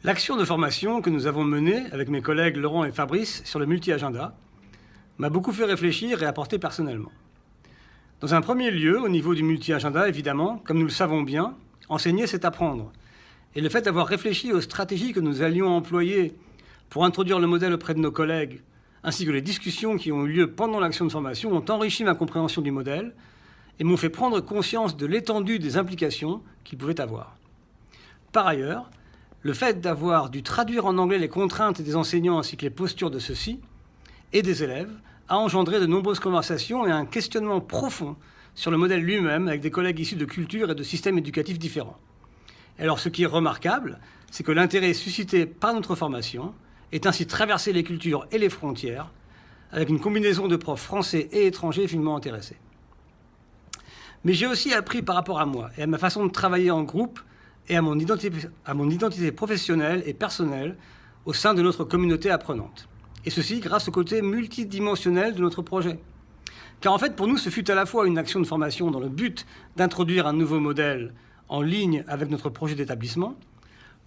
L'action de formation que nous avons menée avec mes collègues Laurent et Fabrice sur le multi-agenda m'a beaucoup fait réfléchir et apporter personnellement. Dans un premier lieu, au niveau du multi-agenda, évidemment, comme nous le savons bien, enseigner, c'est apprendre. Et le fait d'avoir réfléchi aux stratégies que nous allions employer pour introduire le modèle auprès de nos collègues, ainsi que les discussions qui ont eu lieu pendant l'action de formation, ont enrichi ma compréhension du modèle et m'ont fait prendre conscience de l'étendue des implications qu'il pouvait avoir. Par ailleurs, le fait d'avoir dû traduire en anglais les contraintes des enseignants ainsi que les postures de ceux-ci et des élèves a engendré de nombreuses conversations et un questionnement profond sur le modèle lui-même avec des collègues issus de cultures et de systèmes éducatifs différents. Et alors, ce qui est remarquable, c'est que l'intérêt suscité par notre formation est ainsi de traverser les cultures et les frontières avec une combinaison de profs français et étrangers finement intéressés. Mais j'ai aussi appris par rapport à moi et à ma façon de travailler en groupe et à mon identité professionnelle et personnelle au sein de notre communauté apprenante. Et ceci grâce au côté multidimensionnel de notre projet. Car en fait, pour nous, ce fut à la fois une action de formation dans le but d'introduire un nouveau modèle en ligne avec notre projet d'établissement,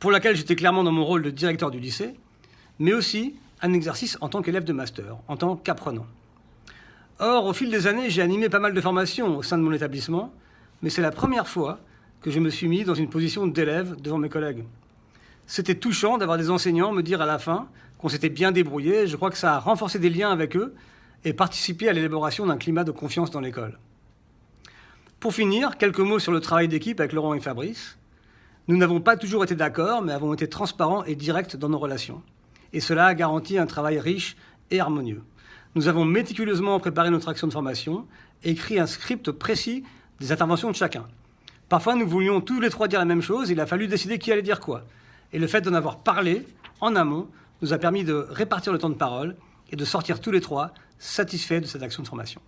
pour laquelle j'étais clairement dans mon rôle de directeur du lycée, mais aussi un exercice en tant qu'élève de master, en tant qu'apprenant. Or, au fil des années, j'ai animé pas mal de formations au sein de mon établissement, mais c'est la première fois que je me suis mis dans une position d'élève devant mes collègues. C'était touchant d'avoir des enseignants me dire à la fin qu'on s'était bien débrouillé. Je crois que ça a renforcé des liens avec eux et participé à l'élaboration d'un climat de confiance dans l'école. Pour finir, quelques mots sur le travail d'équipe avec Laurent et Fabrice. Nous n'avons pas toujours été d'accord, mais avons été transparents et directs dans nos relations. Et cela a garanti un travail riche et harmonieux. Nous avons méticuleusement préparé notre action de formation et écrit un script précis des interventions de chacun. Parfois, nous voulions tous les trois dire la même chose, il a fallu décider qui allait dire quoi. Et le fait d'en avoir parlé en amont nous a permis de répartir le temps de parole et de sortir tous les trois satisfaits de cette action de formation.